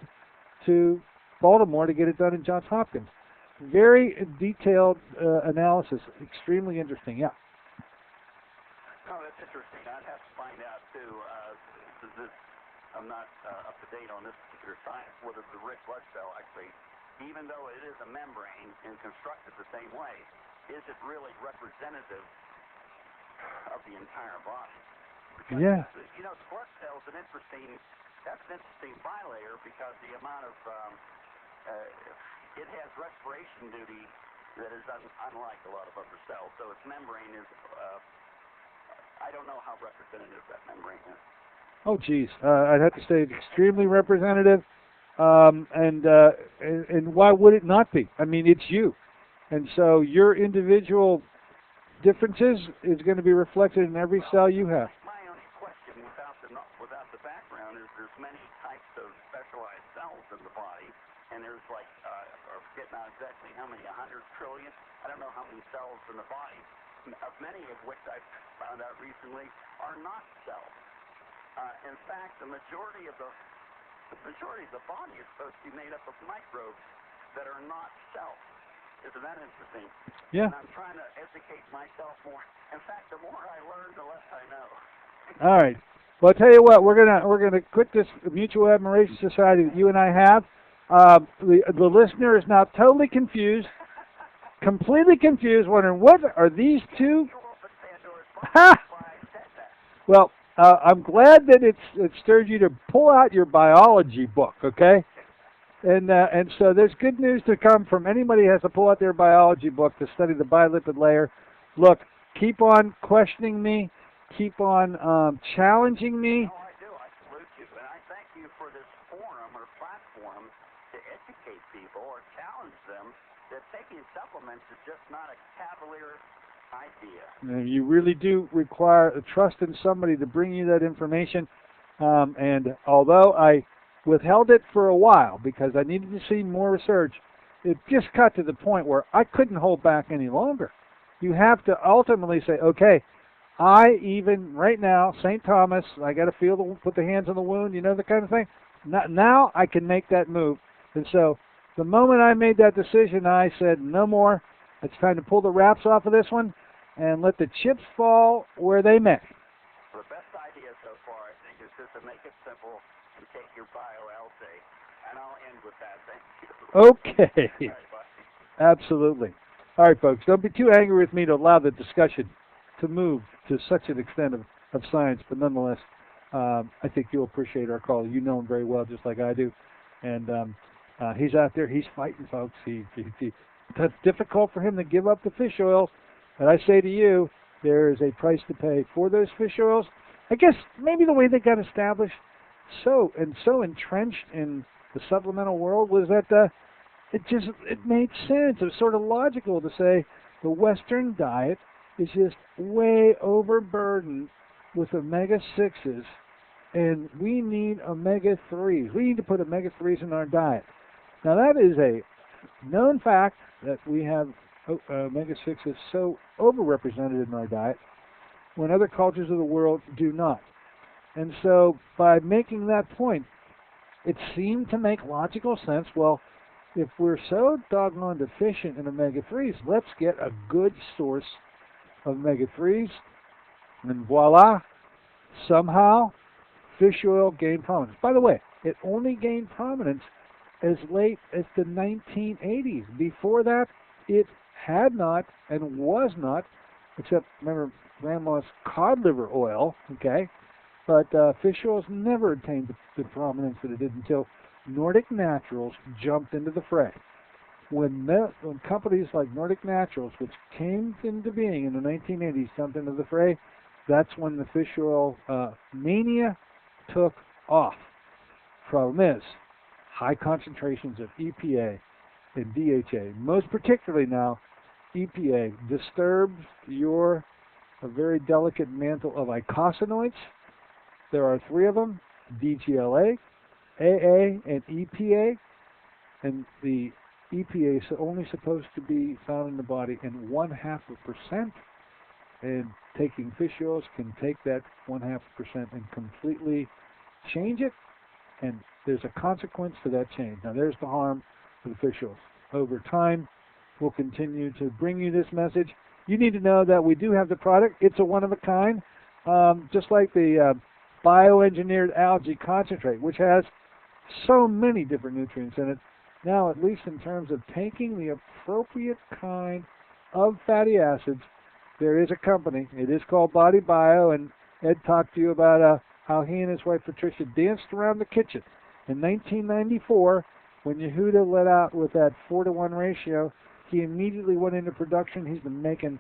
to Baltimore to get it done in Johns Hopkins. Very detailed analysis, extremely interesting, yeah. Oh, that's interesting. I'd have to find out, too. I'm not up to date on this particular science, whether the red blood cell actually, even though it is a membrane and constructed the same way, is it really representative of the entire body? Because, yeah. Spark cells that's an interesting bilayer because the amount of, it has respiration duty that is unlike a lot of other cells. So its membrane is, I don't know how representative that membrane is. Oh, geez. I'd have to say it's extremely representative. And why would it not be? I mean, it's you. And so your individual differences is going to be reflected in every cell you have. My only question without the background is there's many types of specialized cells and there's like, I'm forgetting now exactly how many, 100 trillion. I don't know how many cells in the body, many of which I've found out recently are not cells. In fact, the majority of the body is supposed to be made up of microbes that are not cells. Isn't that interesting? Yeah. And I'm trying to educate myself more. In fact, the more I learn, the less I know. All right. Well, I'll tell you what, we're gonna quit this mutual admiration society that you and I have. The listener is now totally confused, completely confused, wondering what are these two? Well, I'm glad that it stirred you to pull out your biology book, okay? And so there's good news to come from anybody who has to pull out their biology book to study the bilipid layer. Look, keep on questioning me, keep on challenging me. No, I do. I salute you, and I thank you for this forum or platform to educate people or challenge them that taking supplements is just not a cavalier idea. You really do require a trust in somebody to bring you that information. And although I withheld it for a while because I needed to see more research, it just got to the point where I couldn't hold back any longer. You have to ultimately say, okay, I even right now, St. Thomas, I got to put the hands on the wound, you know, the kind of thing. Now I can make that move. And so the moment I made that decision, I said, no more. It's time to pull the wraps off of this one and let the chips fall where they may. The best idea so far, I think, is just to make it simple and take your bio-LC. And I'll end with that. Thank you. Okay. Absolutely. All right, folks, don't be too angry with me to allow the discussion to move to such an extent of science, but nonetheless, I think you'll appreciate our call. You know him very well, just like I do. And he's out there, he's fighting, folks. It's difficult for him to give up the fish oils, but I say to you, there is a price to pay for those fish oils. I guess maybe the way they got established so entrenched in the supplemental world was that it made sense. It was sort of logical to say the Western diet is just way overburdened with omega-6s, and we need omega-3s. We need to put omega-3s in our diet. Now that is a known fact that we have omega-6s so overrepresented in our diet when other cultures of the world do not. And so by making that point, it seemed to make logical sense. Well, if we're so doggone deficient in omega-3s, let's get a good source of omega-3s, and voila, somehow fish oil gained prominence. By the way, it only gained prominence as late as the 1980s. Before that, it had not and was not, except, remember, Grandma's cod liver oil, okay? But fish oils never attained the prominence that it did until Nordic Naturals jumped into the fray. When companies like Nordic Naturals, which came into being in the 1980s, jumped into the fray, that's when the fish oil mania took off. Problem is, high concentrations of EPA and DHA, most particularly now, EPA disturbs your very delicate mantle of eicosanoids. There are 3 of them, DGLA, AA, and EPA, and the EPA is only supposed to be found in the body in 0.5%, and taking fish oils can take that 0.5% and completely change it, and there's a consequence to that change. Now there's the harm to the fish oils. Over time, we'll continue to bring you this message. You need to know that we do have the product. It's a one-of-a-kind, just like the bioengineered algae concentrate, which has so many different nutrients in it. Now, at least in terms of taking the appropriate kind of fatty acids, there is a company. It is called Body Bio, and Ed talked to you about how he and his wife Patricia danced around the kitchen. In 1994, when Yehuda let out with that 4-to-1 ratio, he immediately went into production. He's been making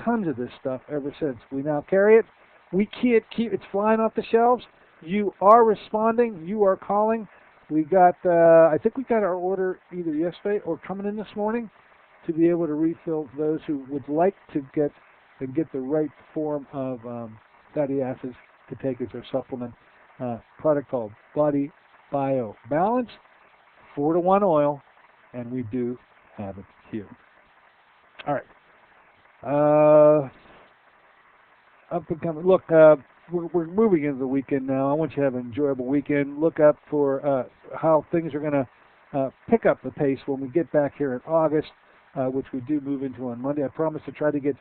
tons of this stuff ever since. We now carry it. We can't keep it's flying off the shelves. You are responding. You are calling. We got, I think we got our order either yesterday or coming in this morning to be able to refill those who would like to get the right form of fatty acids to take as their supplement. Product called Body Bio Balance. 4-to-1 oil, and we do have it here. All right. Up and coming. Look, we're moving into the weekend now. I want you to have an enjoyable weekend. Look up for how things are going to pick up the pace when we get back here in August, which we do move into on Monday. I promise to try to get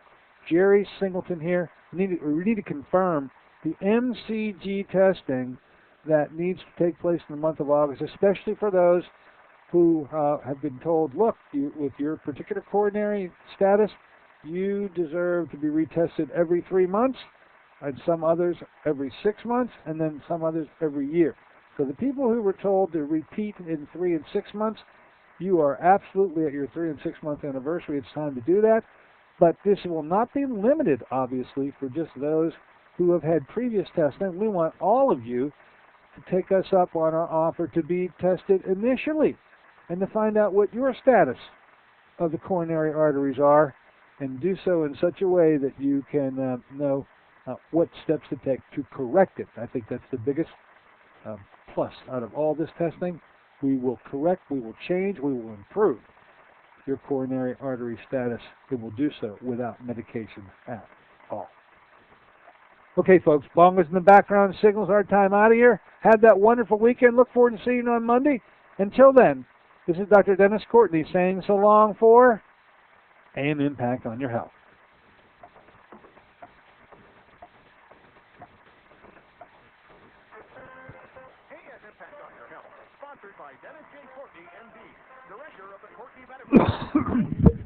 Jerry Singleton here. We need to confirm the MCG testing that needs to take place in the month of August, especially for those who have been told, look, with your particular coronary status, you deserve to be retested every 3 months, and some others every 6 months, and then some others every year. So the people who were told to repeat in 3 and 6 months, you are absolutely at your 3 and 6 month anniversary. It's time to do that. But this will not be limited, obviously, for just those who have had previous testing. We want all of you to take us up on our offer to be tested initially and to find out what your status of the coronary arteries are, and do so in such a way that you can know what steps to take to correct it. I think that's the biggest plus out of all this testing. We will correct, we will change, we will improve your coronary artery status. It will do so without medication at all. Okay, folks, bongos in the background signals our time out of here. Have that wonderful weekend. Look forward to seeing you on Monday. Until then, this is Dr. Dennis Courtney saying so long for AM Impact on Your Health. AM Impact on Your Health, sponsored by Dennis J. Courtney, MD, Director of the Courtney Medical Center.